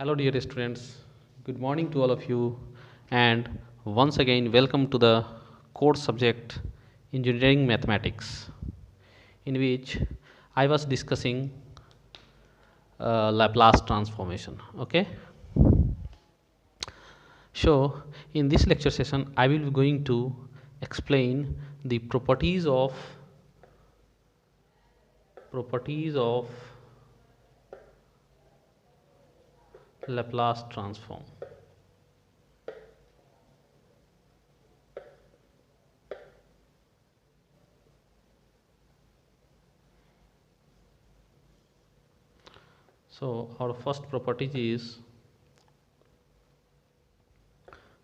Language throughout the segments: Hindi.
Hello, dear students. Good morning to all of you, and once again, welcome to the core subject Engineering Mathematics, in which I was discussing Laplace transformation. Okay, so in this lecture session, I will be going to explain the properties of Laplace transform. So our first property is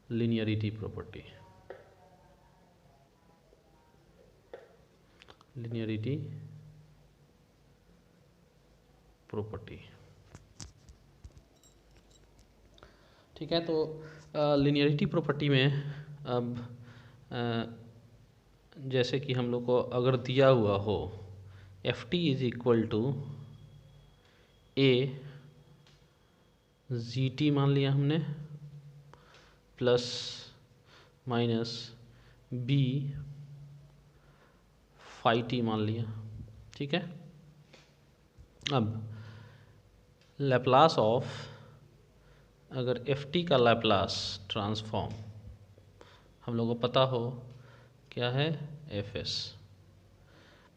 linearity property. Linearity property. ठीक है, तो लिनियरिटी प्रॉपर्टी में अब जैसे कि हम लोग को अगर दिया हुआ हो f t is equal to a g t मान लिया हमने plus minus b phi t मान लिया। ठीक है, अब लैप्लास ऑफ अगर एफ टी का लैप्लास ट्रांसफॉर्म हम लोगों को पता हो क्या है एफ एस,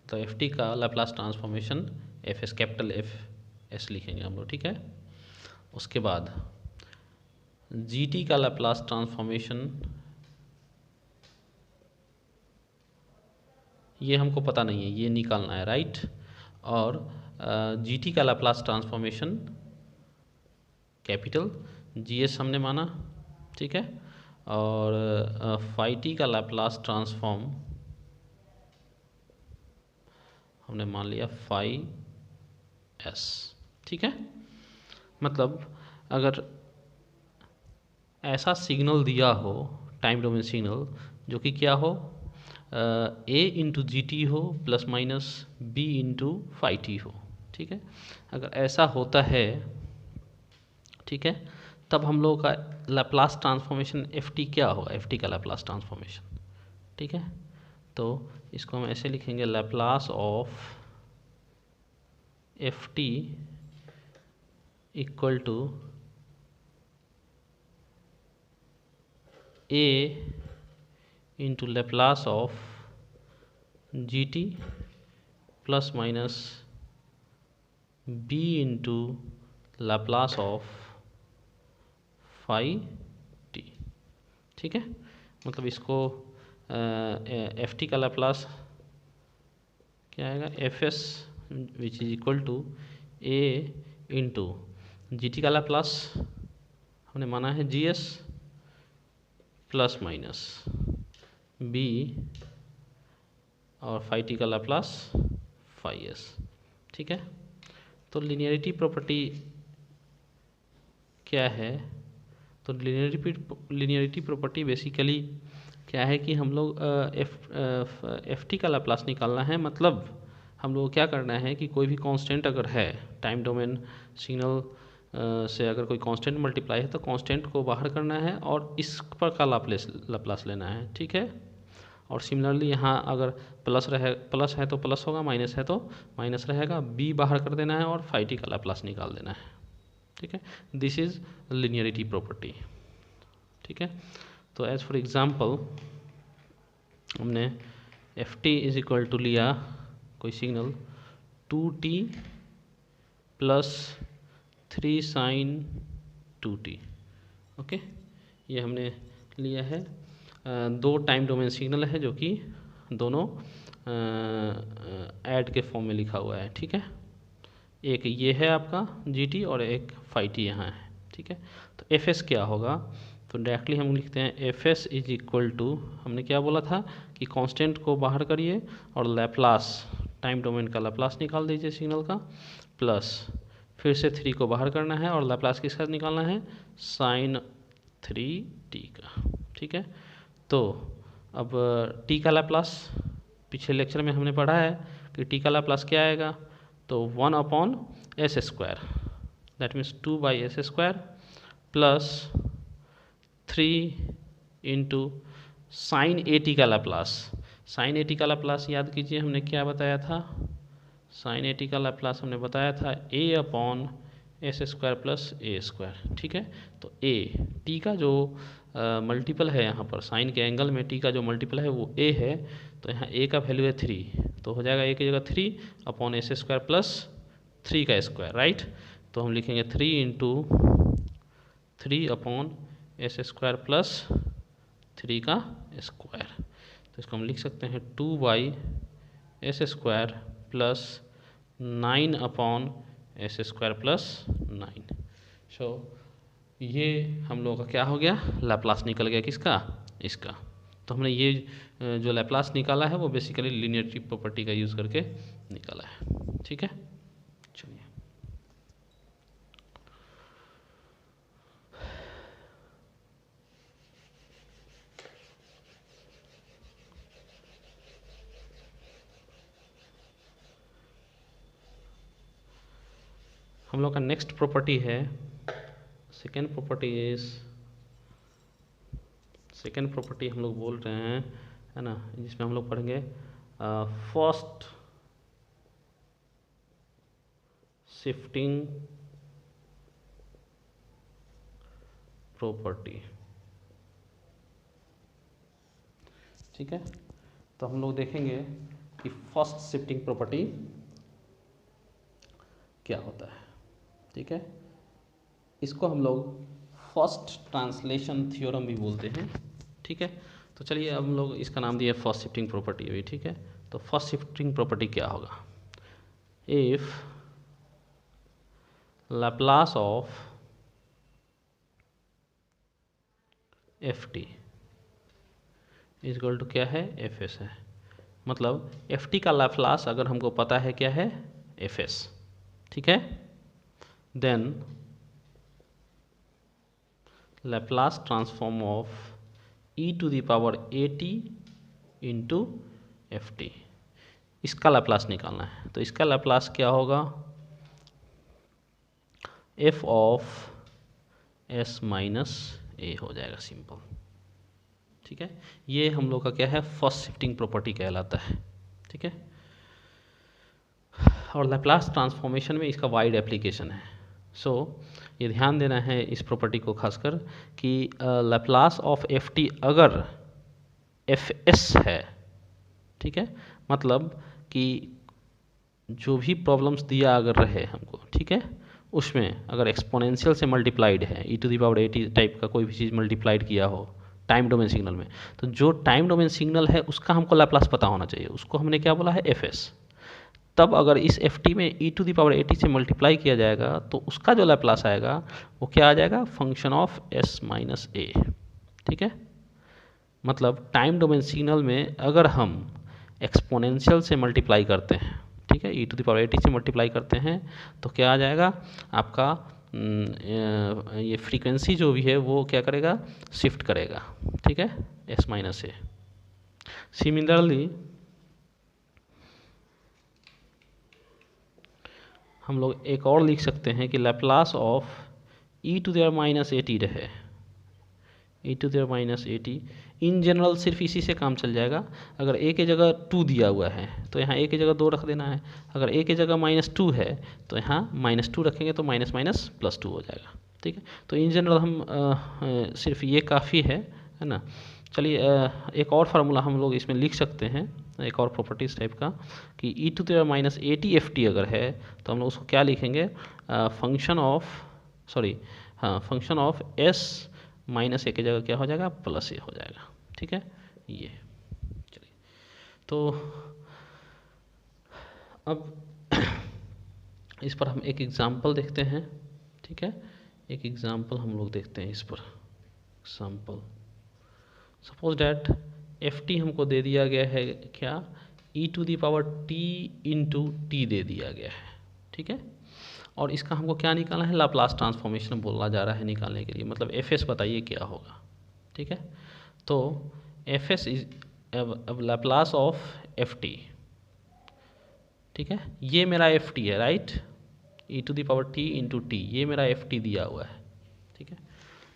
तो एफ टी का Laplace transformation f s capital f s लिखेंगे हम लोग। ठीक है, उसके बाद जी टी का लैप्लास ट्रांसफॉर्मेशन ये हमको पता नहीं है, ये निकालना है, राइट। और जी टी का Laplace transformation capital G S हमने माना। ठीक है, और फाई टी का लैप्लास ट्रांसफॉर्म हमने मान लिया फाई एस। ठीक है, मतलब अगर ऐसा सिग्नल दिया हो टाइम डोमेन सिग्नल जो कि क्या हो ए इंटू जी टी हो plus minus b into phi t हो। ठीक है, अगर ऐसा होता है, ठीक है, तब हम लोगों का लैप्लास ट्रांसफॉर्मेशन एफ टी क्या होगा, एफ टी का लैप्लास ट्रांसफॉर्मेशन। ठीक है, तो इसको हम ऐसे लिखेंगे Laplace of f t equal to a into Laplace of g t plus minus b into Laplace of phi t. ठीक है, मतलब इसको एफ टी का लैप्लास क्या आएगा f s which is equal to a into g t का लैप्लास हमने माना है g s plus minus b और फाई टी का लैप्लास फाई एस। ठीक है, तो लिनियरिटी प्रॉपर्टी क्या है, तो लिनियरिटी प्रॉपर्टी बेसिकली क्या है कि हम लोग एफ टी का लैप्लास निकालना है। मतलब हम लोग क्या करना है कि कोई भी कांस्टेंट अगर है टाइम डोमेन सिग्नल से अगर कोई कांस्टेंट मल्टीप्लाई है तो कांस्टेंट को बाहर करना है और इस पर का लैप्लास लेना है। ठीक है, और सिमिलरली यहाँ अगर प्लस है तो प्लस होगा, माइनस है तो माइनस रहेगा, बी बाहर कर देना है और फाई टी का लैप्लास निकाल देना है। ठीक है, दिस इज लिनियरिटी प्रॉपर्टी। ठीक है, तो एज फॉर एग्जांपल हमने f t is equal to लिया कोई signal 2t plus 3 sign 2t। Okay, ये हमने लिया है, दो टाइम डोमेन सिग्नल है जो कि दोनों ऐड के फॉर्म में लिखा हुआ है। ठीक है, एक ये है आपका जी टी और एक फाई टी यहाँ है। ठीक है, तो एफ एस क्या होगा, तो डायरेक्टली हम लिखते हैं f s is equal to, हमने क्या बोला था कि कांस्टेंट को बाहर करिए और लैप्लास टाइम डोमेन का लैप्लास निकाल दीजिए सिग्नल का, प्लस फिर से 3 को बाहर करना है और लैप्लास किसका निकालना है साइन 3t का। ठीक है, तो अब t का लैप्लास पिछले लेक्चर में हमने पढ़ा है कि t का लैप्लास क्या आएगा, तो 1/s² that means 2/s² plus 3 into sine A T का लाप्लास। साइन ए टी का लाप्लास याद कीजिए, हमने क्या बताया था? साइन ए टी का लाप्लास हमने बताया था a/s² प्लस a²। ठीक है, तो a टी का जो मल्टीपल है यहाँ पर, साइन के एंगल में टी का जो मल्टीपल है वो a है, तो यहाँ a का वैल्यू है 3, तो हो जाएगा a की जगह 3/s² प्लस 3 का स्क्वायर, राइट। तो हम लिखेंगे 3 इंटू 3/s² प्लस 3 का स्क्वायर। तो इसको हम लिख सकते हैं 2/s² प्लस 9/s² प्लस 9। सो ये हम लोगों का क्या हो गया? लैप्लास निकल गया किसका? इसका। तो हमने ये जो लैप्लास निकाला है वो बेसिकली लीनियरिटी प्रॉपर्टी का यूज़ करके निकाला है। ठीक है, चलिए हम लोग का नेक्स्ट प्रॉपर्टी है, सेकेंड प्रॉपर्टी हम लोग बोल रहे हैं, है ना, जिसमें हम लोग पढ़ेंगे फर्स्ट शिफ्टिंग प्रॉपर्टी। ठीक है, तो हम लोग देखेंगे कि फर्स्ट शिफ्टिंग प्रॉपर्टी क्या होता है। ठीक है, इसको हम लोग फर्स्ट ट्रांसलेशन थ्योरम भी बोलते हैं। ठीक है, तो चलिए अब हम लोग इसका नाम दिया फर्स्ट शिफ्टिंग प्रॉपर्टी अभी। ठीक है, तो फर्स्ट शिफ्टिंग प्रॉपर्टी क्या होगा? If Laplace of f t is equal to क्या है? एफ एस है। मतलब एफ टी का लैप्लास अगर हमको पता है क्या है? F s. ठीक है, then Laplace transform of e⁻at into f t, इसका लैप्लास निकालना है। तो इसका लैप्लास क्या होगा? f of s minus a हो जाएगा, सिंपल। ठीक है, ये हम लोग का क्या है? फर्स्ट शिफ्टिंग प्रॉपर्टी कहलाता है। ठीक है, और लैप्लास ट्रांसफॉर्मेशन में इसका वाइड एप्लीकेशन है। सो ये ध्यान देना है इस प्रॉपर्टी को खासकर कि लैप्लास ऑफ एफ टी अगर एफ एस है, ठीक है, मतलब कि जो भी प्रॉब्लम्स दिया अगर रहे हमको, ठीक है, उसमें अगर एक्सपोनेंशियल से मल्टीप्लाइड है, e⁻at टाइप का कोई भी चीज़ मल्टीप्लाइड किया हो टाइम डोमेन सिग्नल में, तो जो टाइम डोमेन सिग्नल है उसका हमको लैप्लास पता होना चाहिए। उसको हमने क्या बोला है? F S. तब अगर इस एफ टी में e⁻at से मल्टीप्लाई किया जाएगा तो उसका जो लैप्लास आएगा वो क्या आ जाएगा? Function of s minus a। ठीक है, मतलब टाइम डोमेन सिग्नल में अगर हम एक्सपोनेंशियल से मल्टीप्लाई करते हैं, ठीक है, e⁻at से मल्टीप्लाई करते हैं, तो क्या आ जाएगा आपका? ये फ्रीक्वेंसी जो भी है वो क्या करेगा? शिफ्ट करेगा। ठीक है, s माइनस a। सिमिलरली हम लोग एक और लिख सकते हैं कि लैप्लास ऑफ e⁻at रहे, e⁻at इन जनरल सिर्फ इसी से काम चल जाएगा। अगर a की जगह 2 दिया हुआ है तो यहाँ a की जगह 2 रख देना है। अगर a की जगह -2 है तो यहाँ -2 रखेंगे तो माइनस माइनस +2 हो जाएगा। ठीक है, तो इन जनरल हम सिर्फ ये काफ़ी है ना। चलिए एक और फार्मूला हम लोग इसमें लिख सकते हैं, एक और प्रॉपर्टीज टाइप का, कि e⁻at एफ टी अगर है तो हम लोग उसको क्या लिखेंगे? Function of s minus a की जगह क्या हो जाएगा? +a हो जाएगा। ठीक है, ये चलिए तो अब इस पर हम एक एग्जांपल देखते हैं। ठीक है, एक एग्जांपल हम लोग देखते हैं इस पर। Example, suppose that F T हमको दे दिया गया है क्या? e⁻t इंटू टी दे दिया गया है। ठीक है, और इसका हमको क्या निकालना है? लाप्लास ट्रांसफॉर्मेशन बोला जा रहा है निकालने के लिए। मतलब एफ एस बताइए क्या होगा। ठीक है, तो एफ एस इज अब लाप्लास ऑफ एफ टी। ठीक है, ये मेरा एफ टी है, राइट, e⁻t इंटू टी, ये मेरा ft दिया हुआ है, ठीक है।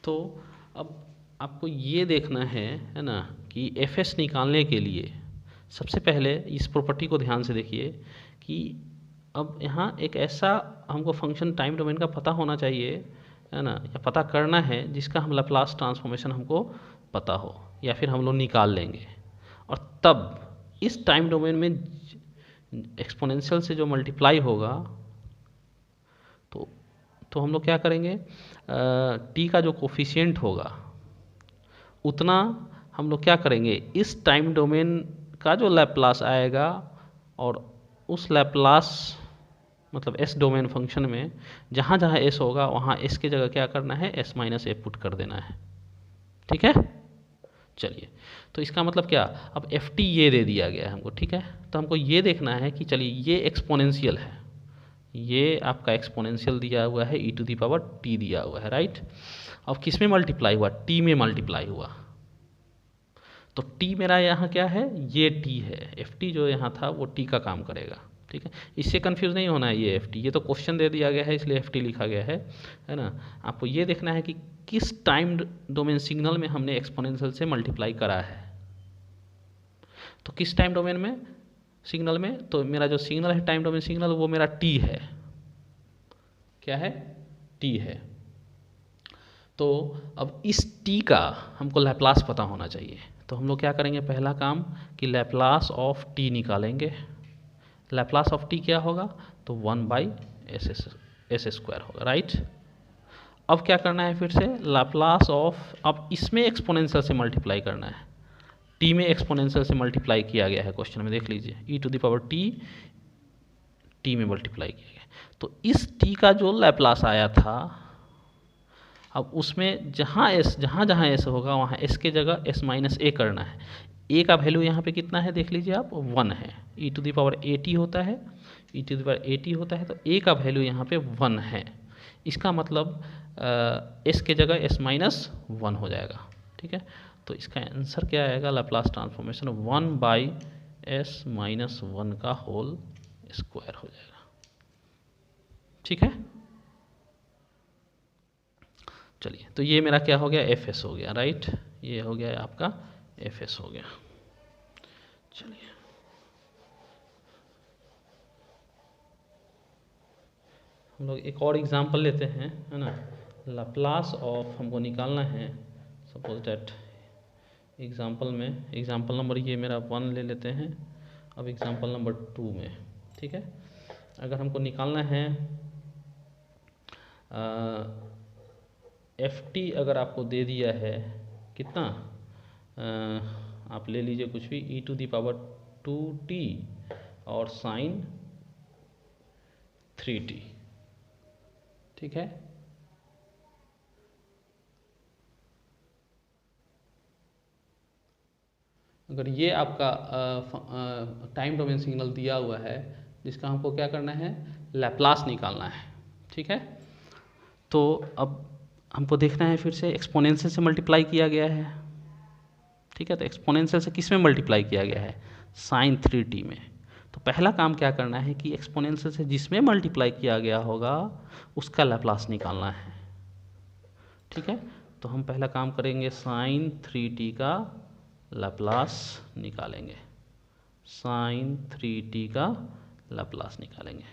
तो अब आपको ये देखना है ना, कि fs निकालने के लिए सबसे पहले इस प्रॉपर्टी को ध्यान से देखिए कि अब यहाँ एक ऐसा हमको फंक्शन टाइम डोमेन का पता होना चाहिए, है ना, या पता करना है जिसका हम लैप्लास ट्रांसफॉर्मेशन हमको पता हो, या फिर हम लोग निकाल लेंगे। और तब इस टाइम डोमेन में एक्सपोनेंशियल से जो मल्टीप्लाई होगा तो हम लोग क्या करेंगे, टी का जो कोफिशिएंट होगा उतना हम लोग क्या करेंगे, इस टाइम डोमेन का जो लैप्लास आएगा, और उस लैप्लास मतलब एस डोमेन फंक्शन में जहाँ जहाँ एस होगा वहाँ एस की जगह क्या करना है, एस माइनस ए पुट कर देना है, ठीक है। चलिए, तो इसका मतलब क्या, अब एफ टी ये दे दिया गया है हमको, ठीक है। तो हमको ये देखना है कि चलिए ये एक्सपोनेंशियल है, ये आपका एक्सपोनेंशियल दिया हुआ है, e⁻t दिया हुआ है, राइट। अब किस में मल्टीप्लाई हुआ, t में मल्टीप्लाई हुआ, तो t मेरा यहाँ क्या है, ये t है, ft जो यहाँ था वो t का काम करेगा, ठीक है। इससे कंफ्यूज नहीं होना है, ये ft, ये तो क्वेश्चन दे दिया गया है इसलिए ft लिखा गया है ना। आपको ये देखना है कि किस टाइम डोमेन सिग्नल में हमने एक्सपोनेंशियल से मल्टीप्लाई करा है। तो किस टाइम डोमेन में सिग्नल में, तो मेरा जो सिग्नल है टाइम डोमेन सिग्नल वो मेरा t है, क्या है, t है। तो अब इस t का हमको लैप्लास पता होना चाहिए, तो हम लोग क्या करेंगे, पहला काम कि लैप्लास ऑफ t निकालेंगे। लैप्लास ऑफ t क्या होगा, तो 1/s² होगा, राइट। अब क्या करना है, फिर से लैप्लास ऑफ, अब इसमें एक्सपोनेंशियल से मल्टीप्लाई करना है, t में एक्सपोनेंशियल से मल्टीप्लाई किया गया है क्वेश्चन में, देख लीजिए e⁻t t में मल्टीप्लाई किया गया। तो इस t का जो लैप्लास आया था, अब उसमें जहाँ जहाँ एस होगा वहाँ एस के जगह एस माइनस ए करना है। ए का वैल्यू यहाँ पे कितना है, देख लीजिए आप, 1 है, e⁻at होता है, e⁻at होता है, तो ए का वैल्यू यहाँ पे 1 है। इसका मतलब एस के जगह एस माइनस 1 हो जाएगा, ठीक है। तो इसका आंसर क्या आएगा, लैप्लास ट्रांसफॉर्मेशन 1/s-1 का होल स्क्वायर हो जाएगा, ठीक है। चलिए, तो ये मेरा क्या हो गया, एफ एस हो गया, राइट, ये हो गया आपका एफ एस हो गया। चलिए, हम लोग एक और एग्जांपल लेते हैं, है ना। लैप्लास ऑफ हमको निकालना है, सपोज दैट एग्जांपल में, एग्जांपल नंबर ये मेरा 1 ले लेते हैं, अब एग्जांपल नंबर 2 में, ठीक है। अगर हमको निकालना है एफ टी, अगर आपको दे दिया है कितना, आप ले लीजिए कुछ भी, e⁻2t और sin 3t, ठीक है। अगर ये आपका टाइम डोमेन सिग्नल दिया हुआ है जिसका हमको क्या करना है, लैप्लास निकालना है, ठीक है। तो अब हमको देखना है, फिर से एक्सपोनेंशियल से मल्टीप्लाई किया गया है, ठीक है। तो एक्सपोनेंशियल से किस में मल्टीप्लाई किया गया है, sin 3t में। तो पहला काम क्या करना है कि एक्सपोनेंशियल से जिसमें मल्टीप्लाई किया गया होगा उसका लैप्लास निकालना है, ठीक है। तो हम पहला काम करेंगे, sin 3t का लैप्लास निकालेंगे, sin 3t का लैप्लास निकालेंगे।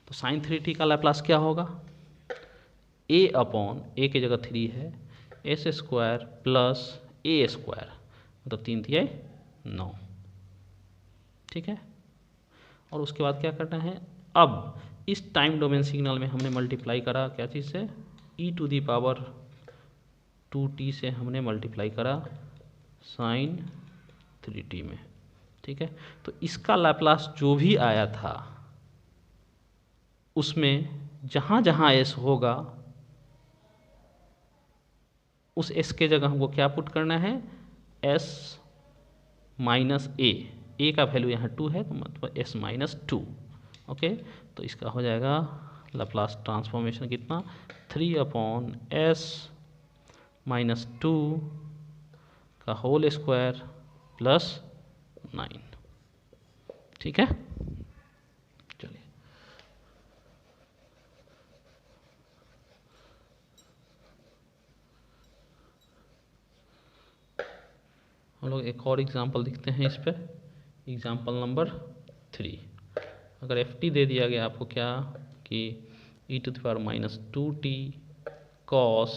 तो sin 3t का लैप्लास क्या होगा, a की जगह 3 है, s² प्लस a², मतलब 3 3 9, ठीक है। और उसके बाद क्या करना है, अब इस टाइम डोमेन सिग्नल में हमने मल्टीप्लाई करा क्या चीज़ से, e⁻2t से हमने मल्टीप्लाई करा sin 3t में, ठीक है। तो इसका लैप्लास जो भी आया था उसमें जहाँ जहाँ s होगा उस s के जगह हमको क्या पुट करना है, s माइनस ए का वैल्यू यहाँ 2 है, तो मतलब s माइनस 2, ओके। तो इसका हो जाएगा लैप्लास ट्रांसफॉर्मेशन कितना, 3/s माइनस 2 का होल स्क्वायर प्लस 9, ठीक है। चलिए, हम लोग एक और एग्जांपल देखते हैं इस पर, एग्जांपल नंबर 3। अगर एफ टी दे दिया गया आपको क्या कि e⁻²t cos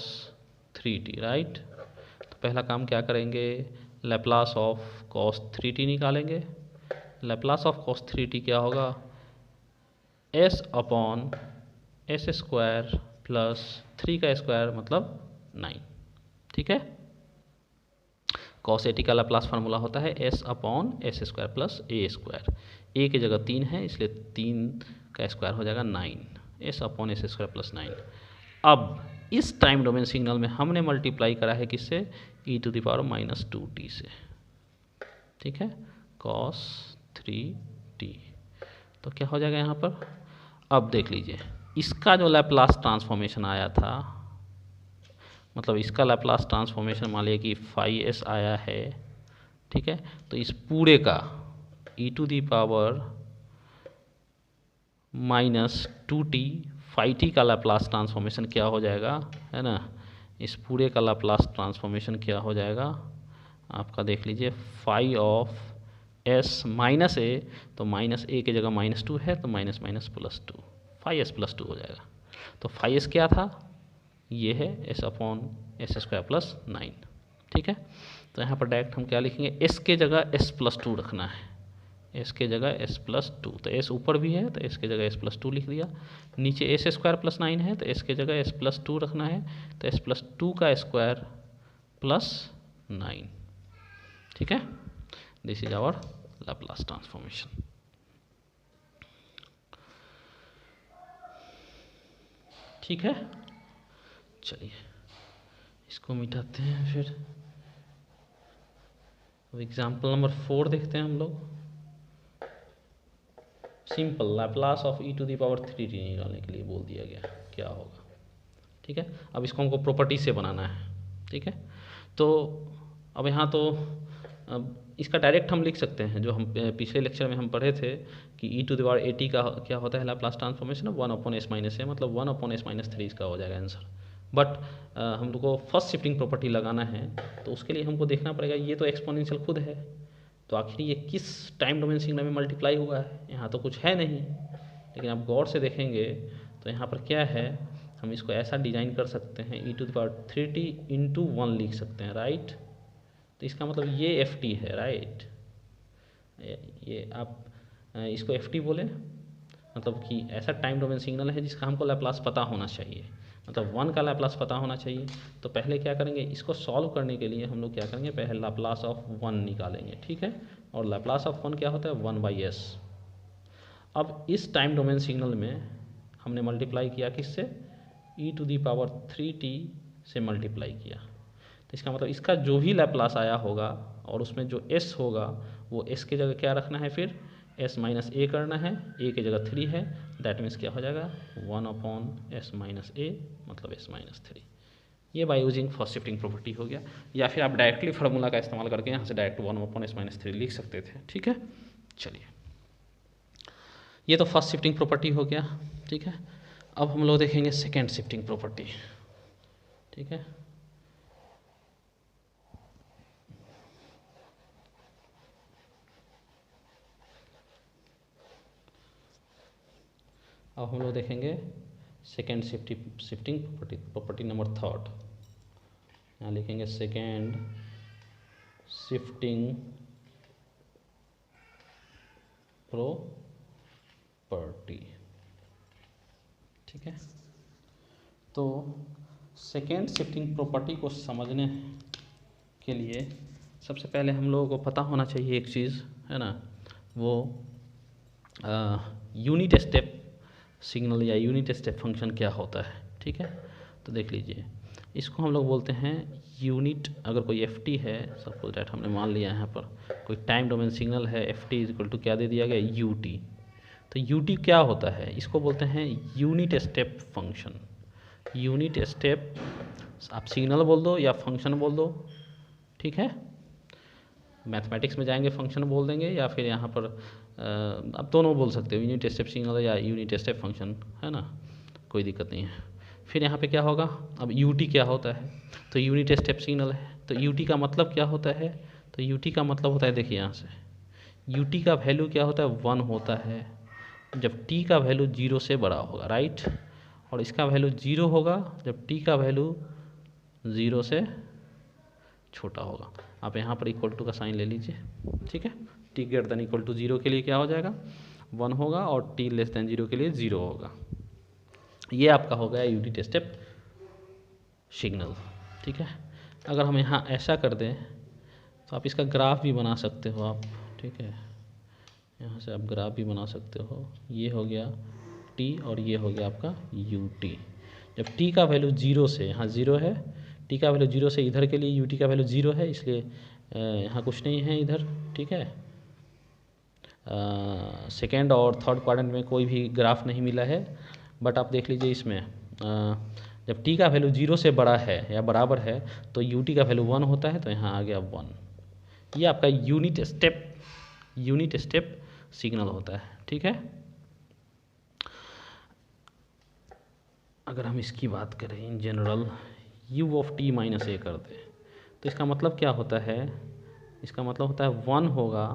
3t, राइट। तो पहला काम क्या करेंगे, लैप्लास ऑफ cos 3t निकालेंगे। लैप्लास ऑफ cos 3t क्या होगा, s/s² प्लस 3 का स्क्वायर मतलब 9, ठीक है। cos 80 का लाप्लास फार्मूला होता है s/s² प्लस a²। a की जगह 3 है इसलिए 3 का स्क्वायर हो जाएगा 9, s/s² प्लस 9। अब इस टाइम डोमेन सिग्नल में हमने मल्टीप्लाई करा है किससे, e⁻²t से, ठीक है, cos 3t। तो क्या हो जाएगा यहाँ पर, अब देख लीजिए इसका जो लैप्लास ट्रांसफॉर्मेशन आया था, मतलब इसका लैप्लास ट्रांसफॉर्मेशन मान लिया कि φs आया है, ठीक है। तो इस पूरे का e⁻²t φt का लैप्लास ट्रांसफॉर्मेशन क्या हो जाएगा, है ना। इस पूरे का लैप्लास ट्रांसफॉर्मेशन क्या हो जाएगा आपका, देख लीजिए phi of s minus a, तो माइनस a की जगह -2 है तो माइनस माइनस +2, φs +2 हो जाएगा। तो φs क्या था, ये है s/s² प्लस 9, ठीक है। तो यहाँ पर डायरेक्ट हम क्या लिखेंगे, s के जगह s+2 रखना है, s के जगह s+2, तो s ऊपर भी है तो s के जगह s+2 लिख दिया। नीचे s² प्लस 9 है तो s के जगह s+2 रखना है, तो s+2 का स्क्वायर प्लस 9, ठीक है। This is our Laplace transformation. ठीक है, चलिए इसको मिटाते हैं। फिर अब एग्जाम्पल नंबर 4 देखते हैं हम लोग। सिंपल लैप्लास ऑफ e⁻3t निकालने के लिए बोल दिया गया क्या होगा, ठीक है। अब इसको हमको प्रॉपर्टी से बनाना है, ठीक है। तो अब यहाँ तो अब इसका डायरेक्ट हम लिख सकते हैं, जो हम पिछले लेक्चर में हम पढ़े थे कि e⁻at का क्या होता है लैप्लास ट्रांसफॉर्मेशन, 1/s-a, मतलब 1/s-3 इसका हो जाएगा आंसर। बट हम लोग को फर्स्ट शिफ्टिंग प्रॉपर्टी लगाना है, तो उसके लिए हमको देखना पड़ेगा ये तो एक्सपोनेंशियल खुद है, तो आखिर ये किस टाइम डोमेन सिग्नल में मल्टीप्लाई हुआ है, यहाँ तो कुछ है नहीं। लेकिन आप गौर से देखेंगे तो यहाँ पर क्या है, हम इसको ऐसा डिजाइन कर सकते हैं e⁻3t × 1 लिख सकते हैं, राइट। तो इसका मतलब ये ft है, राइट। ये आप इसको ft बोले, मतलब कि ऐसा टाइम डोमेन सिग्नल है जिसका हमको लैप्लास पता होना चाहिए, मतलब 1 का लैप्लास पता होना चाहिए। तो पहले क्या करेंगे, इसको सॉल्व करने के लिए हम लोग क्या करेंगे, पहले लैप्लास ऑफ 1 निकालेंगे, ठीक है। और लैप्लास ऑफ 1 क्या होता है, 1/s। अब इस टाइम डोमेन सिग्नल में हमने मल्टीप्लाई किया किससे, e⁻3t से मल्टीप्लाई किया। तो इसका मतलब इसका जो भी लैप्लास आया होगा और उसमें जो s होगा वो s की जगह क्या रखना है, फिर s-a करना है, a की जगह 3 है, दैट मीन्स क्या हो जाएगा 1/s-a, मतलब s-3। ये by using first shifting property हो गया, या फिर आप डायरेक्टली फार्मूला का इस्तेमाल करके यहाँ से डायरेक्ट 1/s-3 लिख सकते थे, ठीक है। चलिए ये तो फर्स्ट शिफ्टिंग प्रॉपर्टी हो गया, ठीक है। अब हम लोग देखेंगे सेकेंड शिफ्टिंग प्रॉपर्टी, ठीक है। अब हम लोग देखेंगे सेकेंड शिफ्टिंग प्रॉपर्टी नंबर 3। यहाँ लिखेंगे सेकेंड शिफ्टिंग प्रॉपर्टी, ठीक है। तो सेकेंड शिफ्टिंग प्रॉपर्टी को समझने के लिए सबसे पहले हम लोगों को पता होना चाहिए एक चीज़, है ना, वो यूनिट स्टेप सिग्नल या यूनिट स्टेप फंक्शन क्या होता है, ठीक है। तो देख लीजिए इसको हम लोग बोलते हैं यूनिट, अगर कोई ft है, सपोज दैट हमने मान लिया यहाँ पर कोई टाइम डोमेन सिग्नल है, ft = क्या दे दिया गया, ut। तो ut क्या होता है, इसको बोलते हैं unit step function. Unit step आप सिग्नल बोल दो या फंक्शन बोल दो, ठीक है। मैथमेटिक्स में जाएंगे फंक्शन बोल देंगे, या फिर यहाँ पर आप दोनों बोल सकते हो, यूनिट स्टेप सिग्नल या यूनिट स्टेप फंक्शन, है ना, कोई दिक्कत नहीं है। फिर यहाँ पे क्या होगा, अब ut क्या होता है, तो यूनिट स्टेप सिग्नल है, तो ut का मतलब क्या होता है, तो यू टी का मतलब होता है, देखिए यहाँ से यू टी का वैल्यू क्या होता है, 1 होता है जब टी का वैल्यू 0 से बड़ा होगा, राइट। और इसका वैल्यू 0 होगा जब टी का वैल्यू 0 से छोटा होगा। आप यहाँ पर इक्वल टू का साइन ले लीजिए, ठीक है। T greater than equal to 0 के लिए क्या हो जाएगा, 1 होगा, और टी लेस देन 0 के लिए 0 होगा। ये आपका हो गया यूनिट स्टेप सिग्नल, ठीक है। अगर हम यहाँ ऐसा कर दें तो आप इसका ग्राफ भी बना सकते हो आप, ठीक है। यहाँ से आप ग्राफ भी बना सकते हो। ये हो गया टी और ये हो गया आपका यू टी। जब टी का वैल्यू 0 से, यहाँ 0 है, टी का वैल्यू 0 से इधर के लिए यू टी का वैल्यू 0 है, इसलिए यहाँ कुछ नहीं है इधर, ठीक है। सेकेंड और थर्ड क्वाड्रेंट में कोई भी ग्राफ नहीं मिला है, बट आप देख लीजिए इसमें जब टी का वैल्यू 0 से बड़ा है या बराबर है तो यू टी का वैल्यू 1 होता है, तो यहाँ आ गया 1। ये आपका यूनिट स्टेप सिग्नल होता है, ठीक है। अगर हम इसकी बात करें in general u of t minus a कर दें तो इसका मतलब क्या होता है, इसका मतलब होता है 1 होगा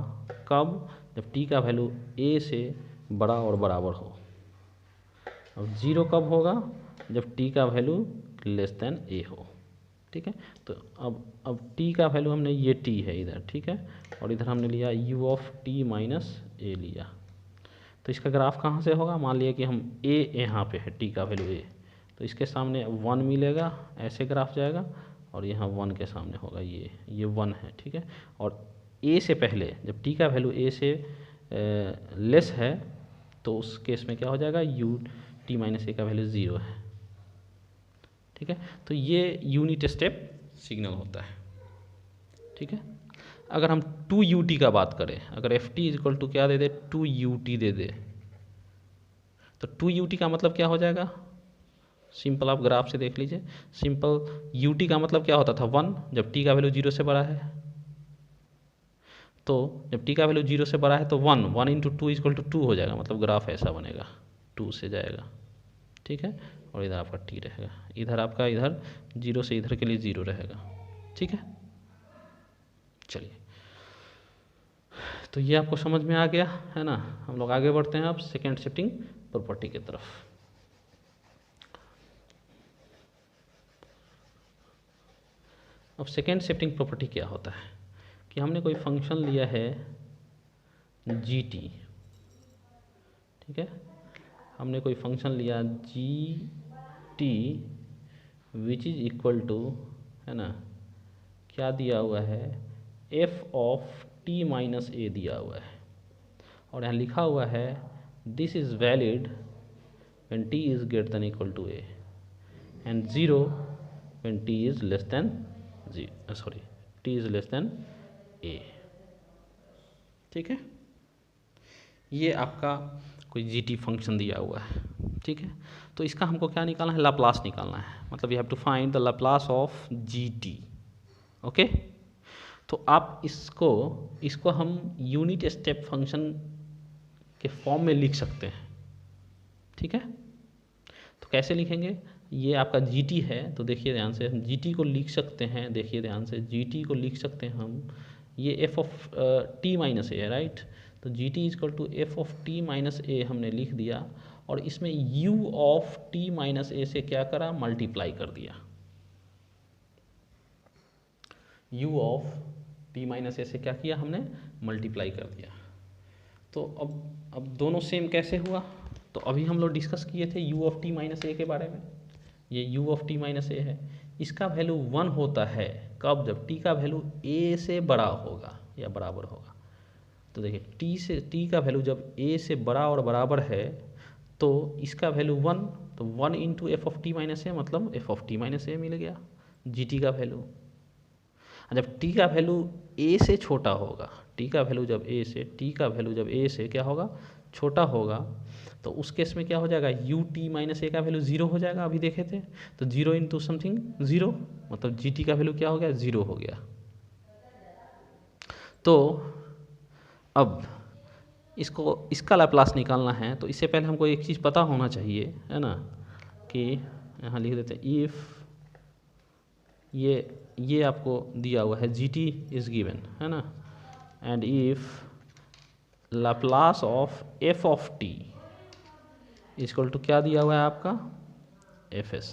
कब, जब t का वैल्यू a से बड़ा और बराबर हो। अब 0 कब होगा, जब t का वैल्यू लेस देन a हो, ठीक है। तो अब t का वैल्यू हमने, ये t है इधर, ठीक है, और इधर हमने लिया u ऑफ टी माइनस ए लिया। तो इसका ग्राफ कहाँ से होगा, मान लिया कि हम a यहाँ पे है, t का वैल्यू a, तो इसके सामने 1 मिलेगा, ऐसे ग्राफ जाएगा, और यहाँ 1 के सामने होगा ये 1 है, ठीक है। और a से पहले जब t का वैल्यू a से लेस है तो उस केस में क्या हो जाएगा, u t माइनस ए का वैल्यू 0 है, ठीक है। तो ये यूनिट स्टेप सिग्नल होता है, ठीक है। अगर हम 2ut का बात करें, अगर एफ टी इक्वल टू क्या दे दे, 2ut दे दे, तो 2ut का मतलब क्या हो जाएगा, सिंपल आप ग्राफ से देख लीजिए। सिंपल ut का मतलब क्या होता था, 1, जब t का वैल्यू 0 से बड़ा है, तो जब t का वैल्यू 0 से बड़ा है तो 1 इंटू 2 इक्वल टू 2 हो जाएगा, मतलब ग्राफ ऐसा बनेगा, 2 से जाएगा, ठीक है। और इधर आपका t रहेगा, इधर आपका, इधर 0 से इधर के लिए 0 रहेगा, ठीक है। चलिए, तो ये आपको समझ में आ गया है ना। हम लोग आगे बढ़ते हैं अब सेकेंड शिफ्टिंग प्रॉपर्टी की तरफ। अब सेकेंड शिफ्टिंग प्रॉपर्टी क्या होता है कि हमने कोई फंक्शन लिया है जी टी, ठीक है। हमने कोई फंक्शन लिया g t which is equal to, है ना, क्या दिया हुआ है, f of t minus a दिया हुआ है, और यहाँ लिखा हुआ है this is valid when t is greater than equal to a and 0 when t is less than t is less than a, ठीक है। ये आपका कोई जी टी फंक्शन दिया हुआ है, ठीक है। तो इसका हमको क्या निकालना है, लाप्लास निकालना है, मतलब you have to find the Laplace of g t, okay. तो आप इसको हम यूनिट स्टेप फंक्शन के फॉर्म में लिख सकते हैं, ठीक है। तो कैसे लिखेंगे, ये आपका जी टी है, तो देखिए ध्यान से, हम जी टी को लिख सकते हैं, देखिए ध्यान से, जी टी को लिख सकते हैं हम, ये f of t minus a है, राइट। तो g t is equal to f of t minus a हमने लिख दिया, और इसमें u of t minus a से क्या करा, मल्टीप्लाई कर दिया, u of t minus a से क्या किया हमने, मल्टीप्लाई कर दिया। तो अब दोनों सेम कैसे हुआ, तो अभी हम लोग डिस्कस किए थे u ऑफ टी माइनस ए के बारे में। ये u of t minus a है, इसका वैल्यू 1 होता है कब, जब t का वैल्यू a से बड़ा होगा या बराबर होगा। तो देखिए t का वैल्यू जब a से बड़ा और बराबर है तो इसका वैल्यू 1, तो 1 into f of t minus a, मतलब f of t minus a मिल गया जी टी का वैल्यू। जब t का वैल्यू a से छोटा होगा, t का वैल्यू जब a से क्या होगा, छोटा होगा, तो उस केस में क्या हो जाएगा, u t माइनस ए का वैल्यू 0 हो जाएगा, अभी देखे थे। तो 0 इंटू समथिंग 0, मतलब जी टी का वैल्यू क्या हो गया, 0 हो गया। तो अब इसका लाप्लास निकालना है, तो इससे पहले हमको एक चीज़ पता होना चाहिए, है ना, कि यहाँ लिख देते हैं इफ़ ये आपको दिया हुआ है GT इज गिवन, है ना। And if Laplace of f of t equal to क्या दिया हुआ है आपका fs,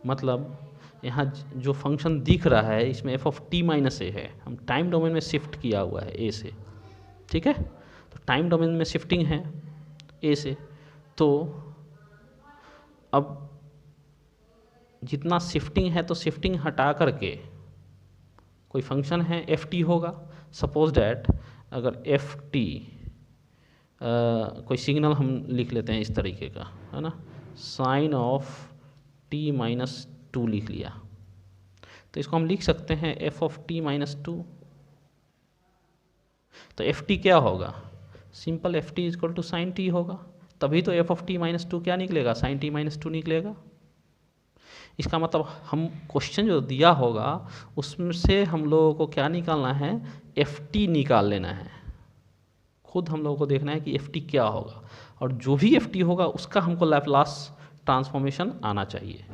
मतलब यहाँ जो फंक्शन दिख रहा है इसमें f of t minus a है, हम टाइम डोमेन में शिफ्ट किया हुआ है a से, ठीक है। तो टाइम डोमेन में शिफ्टिंग है a से, तो अब जितना शिफ्टिंग है तो शिफ्टिंग हटा करके कोई फंक्शन है ft होगा। सपोज डैट अगर ft कोई सिग्नल हम लिख लेते हैं इस तरीके का, है ना, साइन ऑफ t माइनस 2 लिख लिया, तो इसको हम लिख सकते हैं f ऑफ t माइनस 2। तो ft क्या होगा, simple ft equal to sine t होगा, तभी तो f ऑफ t माइनस 2 क्या निकलेगा, साइन t माइनस 2 निकलेगा। इसका मतलब हम क्वेश्चन जो दिया होगा उसमें से हम लोगों को क्या निकालना है, ft निकाल लेना है। खुद हम लोगों को देखना है कि ft क्या होगा, और जो भी ft होगा उसका हमको लैप्लास ट्रांसफॉर्मेशन आना चाहिए,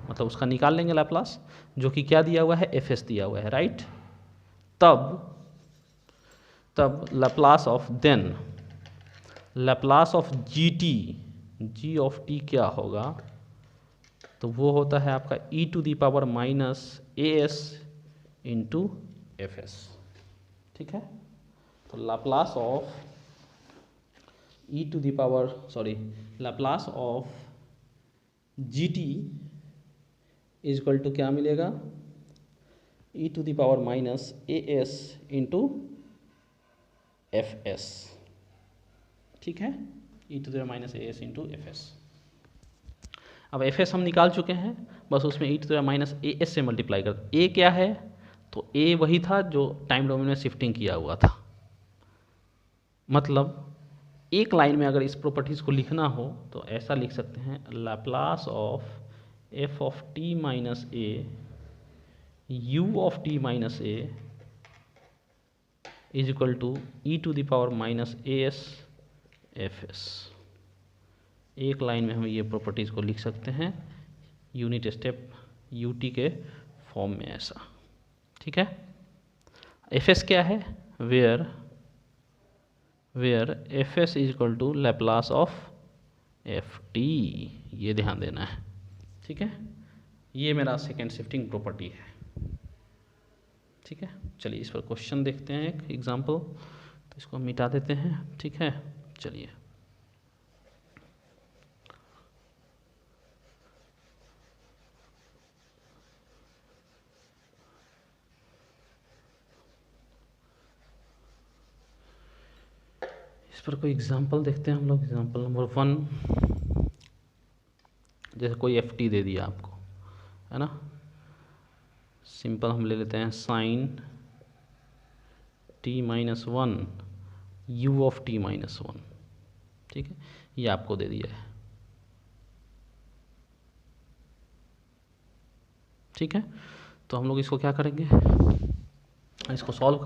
मतलब उसका निकाल लेंगे लैप्लास, जो कि क्या दिया हुआ है, fs दिया हुआ है, राइट। तब Laplace of then Laplace of g of t क्या होगा, तो वो होता है आपका e to the power minus as into fs, ठीक है। तो Laplace of Laplace of gt is equal to क्या मिलेगा, e to the power minus as into fs, ठीक है, e to the power minus as into fs। अब fs हम निकाल चुके हैं, बस उसमें e to the power minus as से मल्टीप्लाई कर, a क्या है, तो a वही था जो टाइम डोमेन में शिफ्टिंग किया हुआ था। मतलब एक लाइन में अगर इस प्रॉपर्टीज को लिखना हो तो ऐसा लिख सकते हैं, Laplace of f of t minus a u of t minus a is equal to e to the power minus as fs। एक लाइन में हम ये प्रॉपर्टीज़ को लिख सकते हैं यूनिट स्टेप यूटी के फॉर्म में, ऐसा, ठीक है। fs क्या है, where fs is equal to Laplace of ft, ये ध्यान देना है, ठीक है। ये मेरा सेकेंड शिफ्टिंग प्रॉपर्टी है, ठीक है। चलिए इस पर क्वेश्चन देखते हैं, एक एग्जांपल, तो इसको मिटा देते हैं, ठीक है। चलिए इस पर कोई एग्जांपल देखते हैं हम लोग। एग्जांपल नंबर 1, जैसे कोई ft दे दिया आपको, है ना, सिंपल हम ले लेते हैं sine t minus 1 u of t minus 1, ठीक है, ये आपको दे दिया है, ठीक है। तो हम लोग इसको क्या करेंगे, इसको सॉल्व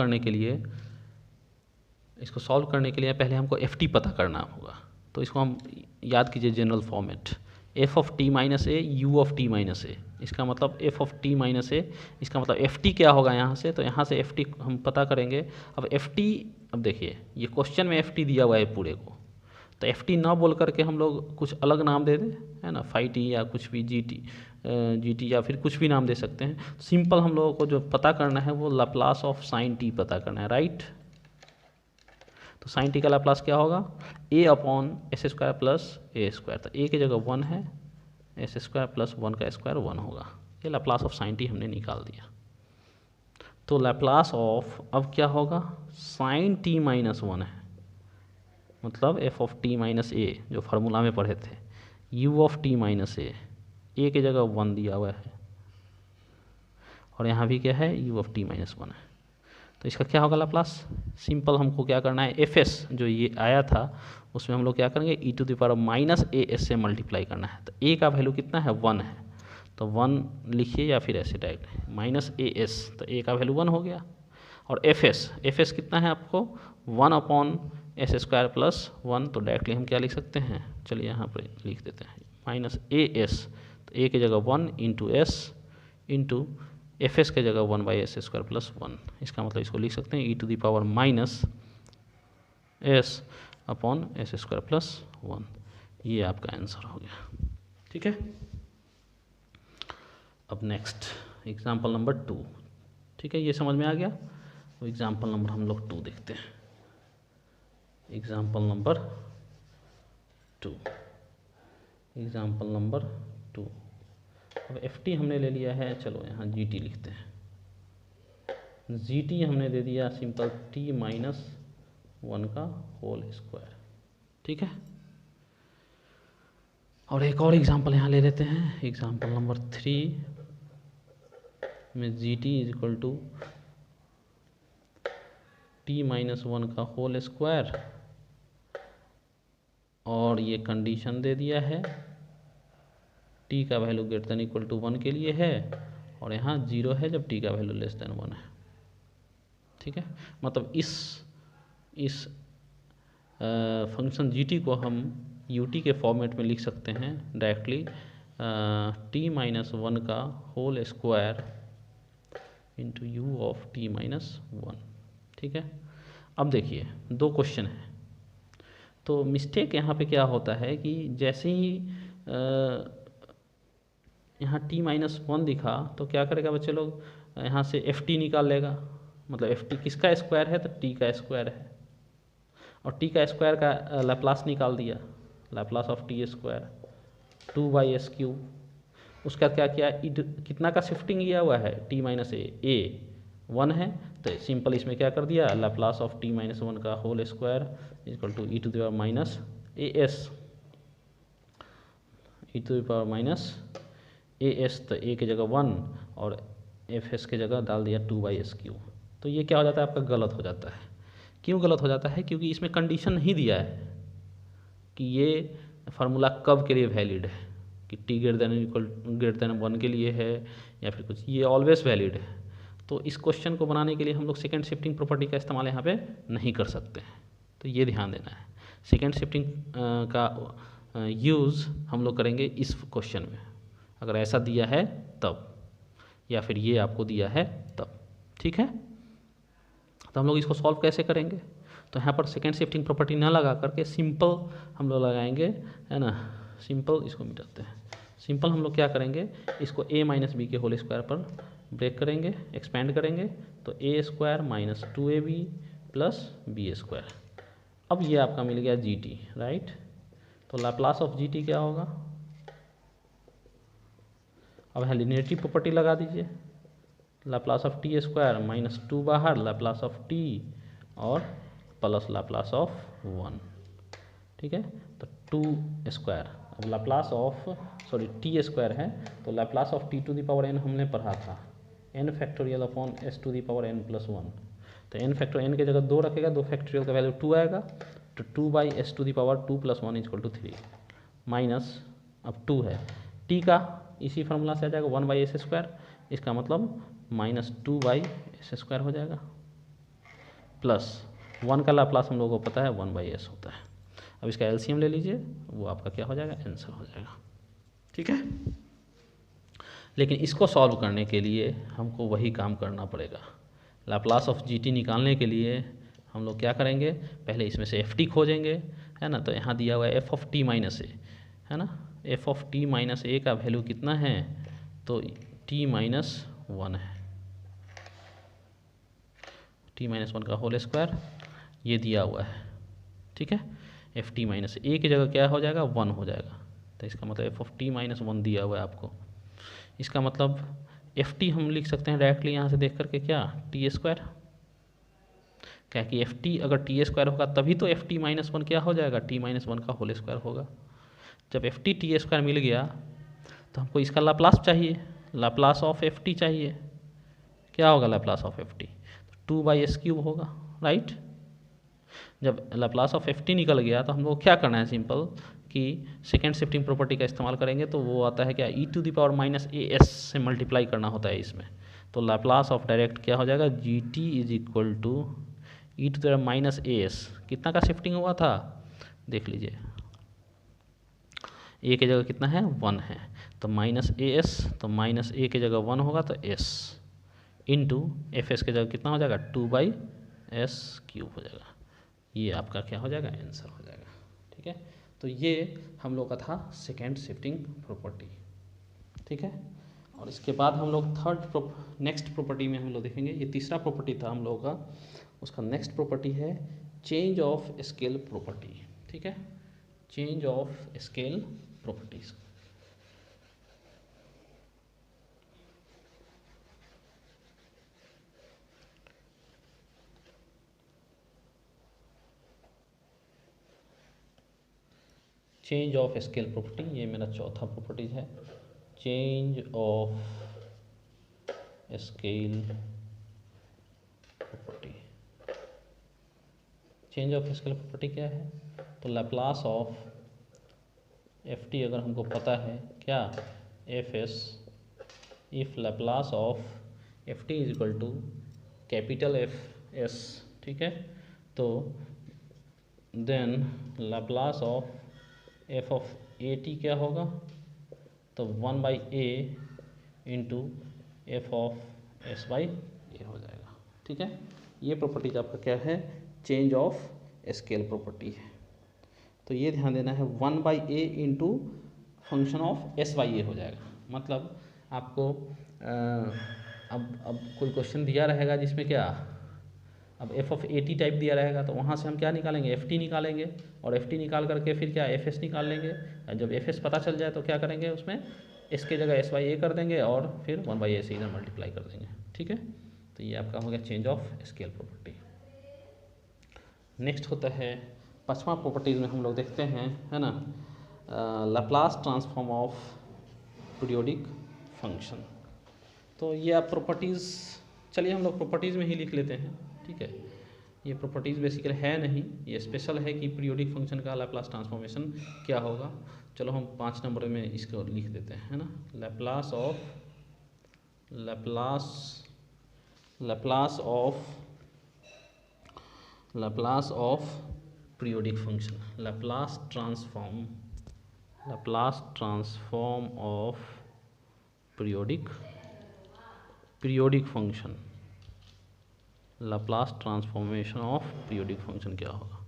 करने के लिए पहले हमको ft पता करना होगा। तो इसको हम याद कीजिए, general format, f of t minus a u of t minus a, इसका मतलब f of t minus a, इसका मतलब ft क्या होगा यहाँ से, तो यहाँ से ft हम पता करेंगे। अब ft, अब देखिए ये क्वेश्चन में ft दिया हुआ है पूरे को, तो ft ना बोल करके हम लोग कुछ अलग नाम दे दें, है ना, फाई टी या कुछ भी gt या फिर कुछ भी नाम दे सकते हैं। सिंपल हम लोगों को जो पता करना है वो लैप्लास ऑफ साइन टी पता करना है, राइट। तो साइन टी का लैप्लास क्या होगा, a upon S square plus A square, तो a की जगह 1 है, एस स्क्वायर प्लस 1 का स्क्वायर 1 होगा। ये लैप्लास ऑफ साइन टी हमने निकाल दिया। तो लैप्लास ऑफ अब क्या होगा, साइन टी माइनस 1 है, मतलब f ऑफ t माइनस ए जो फार्मूला में पढ़े थे, u of t minus A, a की जगह 1 दिया हुआ है, और यहाँ भी क्या है, u ऑफ t माइनस 1 है। तो इसका क्या होगा लैप्लास, सिंपल हमको क्या करना है, fs जो ये आया था उसमें हम लोग क्या करेंगे, e to the power minus as से मल्टीप्लाई करना है। तो a का वैल्यू कितना है, 1 है, तो 1 लिखिए या फिर ऐसे डायरेक्ट माइनस as, तो a का वैल्यू 1 हो गया। और fs कितना है आपको, 1 अपॉन एस स्क्वायर प्लस 1, तो डायरेक्टली हम क्या लिख सकते हैं, चलिए यहाँ पर लिख देते हैं माइनस as, तो a की जगह 1 into S into F S के जगह 1/s² प्लस 1। इसका मतलब इसको लिख सकते हैं e⁻ s upon s² plus 1। ये आपका आंसर हो गया। ठीक है, अब नेक्स्ट एग्जाम्पल नंबर 2। ठीक है, ये समझ में आ गया। तो एग्जाम्पल नंबर हम लोग 2 देखते हैं। Example number 2, example number 2। अब एफ टी हमने ले लिया है, चलो यहाँ जी टी लिखते हैं। जी टी हमने दे दिया सिंपल t-1 का होल स्क्वायर। ठीक है, और एक और एग्जाम्पल यहाँ ले लेते हैं। एग्जाम्पल नंबर 3 में g t is equal to t-1 का होल स्क्वायर, और ये कंडीशन दे दिया है t का value greater than equal to 1 के लिए है, और यहाँ 0 है जब t का वैल्यू लेस देन 1 है। ठीक है, मतलब इस फंक्शन gt को हम ut के फॉर्मेट में लिख सकते हैं डायरेक्टली, t-1 का whole square into u of t-1। ठीक है, अब देखिए 2 क्वेश्चन है। तो मिस्टेक यहाँ पे क्या होता है कि जैसे ही यहाँ t-1 दिखा तो क्या करेगा बच्चे लोग, यहाँ से ft निकाल लेगा। मतलब ft किसका स्क्वायर है, तो t का स्क्वायर है, और t का स्क्वायर का लैप्लास निकाल दिया, Laplace of T square 2/s³। उसका क्या किया, कितना का शिफ्टिंग किया हुआ है, t-a 1 है, तो सिंपल इसमें क्या कर दिया, लैप्लास ऑफ t-1 का whole square equal to e⁻as, e⁻as, तो a की जगह 1 और fs की जगह डाल दिया 2/s³। तो ये क्या हो जाता है आपका, गलत हो जाता है। क्यों गलत हो जाता है, क्योंकि इसमें कंडीशन नहीं दिया है कि ये फार्मूला कब के लिए वैलिड है, कि t ग्रेटर देन 1 के लिए है या फिर कुछ, ये ऑलवेज वैलिड है। तो इस क्वेश्चन को बनाने के लिए हम लोग सेकेंड शिफ्टिंग प्रॉपर्टी का इस्तेमाल यहाँ पे नहीं कर सकते हैं, तो ये ध्यान देना है। सेकेंड शिफ्टिंग का यूज़ हम लोग करेंगे इस क्वेश्चन में, अगर ऐसा दिया है तब, या फिर ये आपको दिया है तब। ठीक है, तो हम लोग इसको सॉल्व कैसे करेंगे, तो यहाँ पर सेकेंड शिफ्टिंग प्रॉपर्टी ना लगा करके सिंपल हम लोग लगाएंगे, है ना। सिंपल इसको मिटाते हैं। सिंपल हम लोग क्या करेंगे, इसको a-b के होल स्क्वायर पर ब्रेक करेंगे, एक्सपेंड करेंगे, तो a² - 2ab प्लस b²। अब ये आपका मिल गया gt, राइट। तो लैप्लास ऑफ gt क्या होगा, अब यहाँ लिनियरिटी प्रॉपर्टी लगा दीजिए, लैप्लास ऑफ t² -2 बाहर, लैप्लास ऑफ t और प्लस लैप्लास ऑफ 1। ठीक है, तो 2²। अब लैप्लास ऑफ t² है, तो लैप्लास ऑफ t⁻n हमने पढ़ा था n फैक्टोरियल अपॉन s⁻n + 1। तो n फैक्टर n की जगह 2 रखेगा, 2 फैक्टोरियल का वैल्यू 2 आएगा, तो 2/s⁻2 + 1 = 3 माइनस, अब 2 है, t का इसी फार्मूला से आ जाएगा 1/s², इसका मतलब -2/s² हो जाएगा, प्लस 1 का लाप्लास हम लोगों को पता है 1/s होता है। अब इसका एलसीएम ले लीजिए, वो आपका क्या हो जाएगा, आंसर हो जाएगा। ठीक है, लेकिन इसको सॉल्व करने के लिए हमको वही काम करना पड़ेगा। लाप्लास ऑफ जीटी निकालने के लिए हम लोग क्या करेंगे, पहले इसमें से एफ टी खोजेंगे, है ना। तो यहाँ दिया हुआ है f of t minus a, है ना। एफ ऑफ टी माइनस ए का वैल्यू कितना है, तो t-1 है, t-1 का होल स्क्वायर ये दिया हुआ है। ठीक है, एफ टी माइनस ए की जगह क्या हो जाएगा, 1 हो जाएगा, तो इसका मतलब एफ ऑफ t-1 दिया हुआ है आपको। इसका मतलब एफ टी हम लिख सकते हैं डायरेक्टली यहाँ से देख करके, क्या t², क्या कि एफ टी अगर t² होगा तभी तो एफ t-1 क्या हो जाएगा, t-1 का होल स्क्वायर होगा। जब एफ टी t² मिल गया तो हमको इसका लाप्लास चाहिए, लाप्लास ऑफ एफ टी चाहिए, क्या होगा Laplace of f T, 2/s³ होगा, राइट। जब लाप्लास ऑफ एफ टी निकल गया तो हम लोग क्या करना है, सिंपल कि सेकेंड शिफ्टिंग प्रॉपर्टी का इस्तेमाल करेंगे, तो वो आता है क्या, e⁻−as से मल्टीप्लाई करना होता है इसमें। तो लाप्लास ऑफ डायरेक्ट क्या हो जाएगा, gt = e⁻−as। कितना का शिफ्टिंग हुआ था देख लीजिए, a की जगह कितना है, 1 है, तो -as, तो -a की जगह 1 होगा तो s, इंटू एफ एस के जगह कितना हो जाएगा 2/s³ हो जाएगा। ये आपका क्या हो जाएगा आंसर हो जाएगा। ठीक है, तो ये हम लोग का था सेकेंड शिफ्टिंग प्रॉपर्टी। ठीक है, और इसके बाद हम लोग नेक्स्ट प्रॉपर्टी में हम लोग देखेंगे, ये तीसरा प्रॉपर्टी था हम लोगों का, उसका नेक्स्ट प्रॉपर्टी है चेंज ऑफ स्केल प्रॉपर्टी। ठीक है, change of scale properties. Change of scale property, ये मेरा चौथा प्रॉपर्टीज है। Change of scale property. Change of scale property क्या है? तो लैप्लास ऑफ एफ टी अगर हमको पता है क्या, f s, if Laplace of f t is equal to capital f s. ठीक है, तो then Laplace of f of a t क्या होगा? तो 1/a into f of s by a हो जाएगा। ठीक है, ये प्रॉपर्टीज आपका क्या है? चेंज ऑफ स्केल प्रॉपर्टी है। तो ये ध्यान देना है 1/a into function of s/a हो जाएगा। मतलब आपको अब कोई क्वेश्चन दिया रहेगा जिसमें क्या, अब F of a T type दिया रहेगा, तो वहाँ से हम क्या निकालेंगे? एफ टी निकालेंगे, और एफ टी निकाल करके फिर क्या एफ एस निकाल लेंगे। जब एफ एस पता चल जाए तो क्या करेंगे, उसमें एस के जगह s/a कर देंगे और फिर 1/a से इधर मल्टीप्लाई कर देंगे। ठीक है, तो ये आपका हो गया change of scale property. Next होता है पांचवा प्रॉपर्टीज़ में हम लोग देखते हैं, है ना, Laplace transform of periodic function. तो ये आप प्रॉपर्टीज़, चलिए हम लोग प्रॉपर्टीज़ में ही लिख लेते हैं। ठीक है, ये प्रॉपर्टीज़ बेसिकली है नहीं, ये स्पेशल है कि पीरियोडिक फंक्शन का लैप्लास ट्रांसफॉर्मेशन क्या होगा। चलो हम 5 नंबर में इसको लिख देते हैं, है ना। Laplace of periodic function, Laplace transform of periodic function, Laplace transformation of periodic function क्या होगा।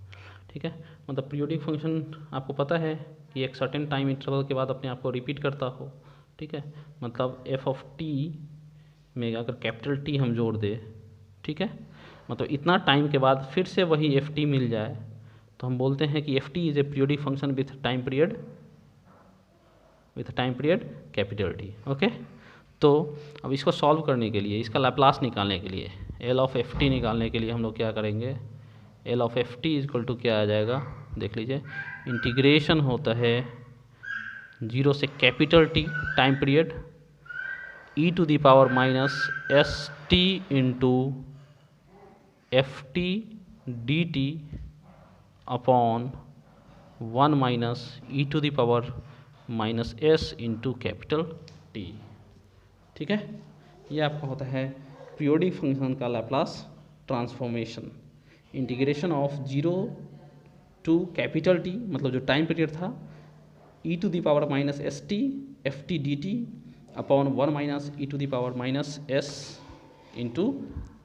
ठीक है, मतलब पीरियोडिक फंक्शन आपको पता है कि एक सर्टेन टाइम इंटरवल के बाद अपने आप को रिपीट करता हो। ठीक है, मतलब एफ ऑफ टी में अगर कैपिटल टी हम जोड़ दे, ठीक है, मतलब इतना टाइम के बाद फिर से वही एफ टी मिल जाए, तो हम बोलते हैं कि F T is a periodic function with time period capital T. Okay, तो अब इसको सॉल्व करने के लिए, इसका लैप्लास निकालने के लिए, एल ऑफ एफ टी निकालने के लिए हम लोग क्या करेंगे, L of f t is equal to क्या आ जाएगा, देख लीजिए, इंटीग्रेशन होता है 0 से capital t time period e to the power minus s t into f t d t upon 1 minus e to the power minus s into capital t. ठीक है, ये आपका होता है पीरियोडिक फंक्शन का Laplace transformation. Integration of 0 to capital t, मतलब जो टाइम पीरियड था, e to the power minus s t f t d t upon 1 minus e to the power minus s into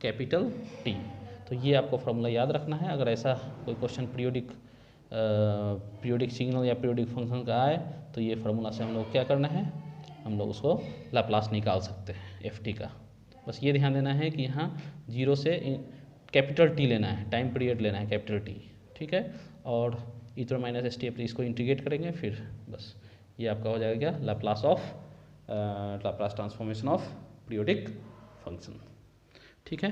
capital T. तो ये आपको फॉर्मूला याद रखना है। अगर ऐसा कोई क्वेश्चन पीरियोडिक सिग्नल या पीरियोडिक फंक्शन का आए, तो ये फार्मूला से हम लोग क्या करना है, हम लोग उसको लैप्लास निकाल सकते हैं एफ टी का। बस ये ध्यान देना है कि यहाँ 0 से कैपिटल टी लेना है, टाइम पीरियड लेना है कैपिटल टी। ठीक है, और ई टू माइनस एस टी इसको इंटीग्रेट करेंगे, फिर बस ये आपका हो जाएगा क्या, Laplace transformation of periodic function. ठीक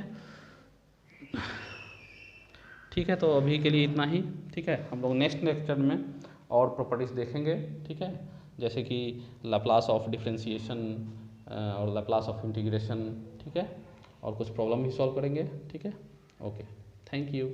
है, तो अभी के लिए इतना ही। ठीक है, हम लोग नेक्स्ट लेक्चर में और प्रॉपर्टीज़ देखेंगे। ठीक है, जैसे कि लैप्लास ऑफ डिफरेंशिएशन और लैप्लास ऑफ इंटीग्रेशन। ठीक है, और कुछ प्रॉब्लम भी सॉल्व करेंगे। ठीक है, ओके, थैंक यू।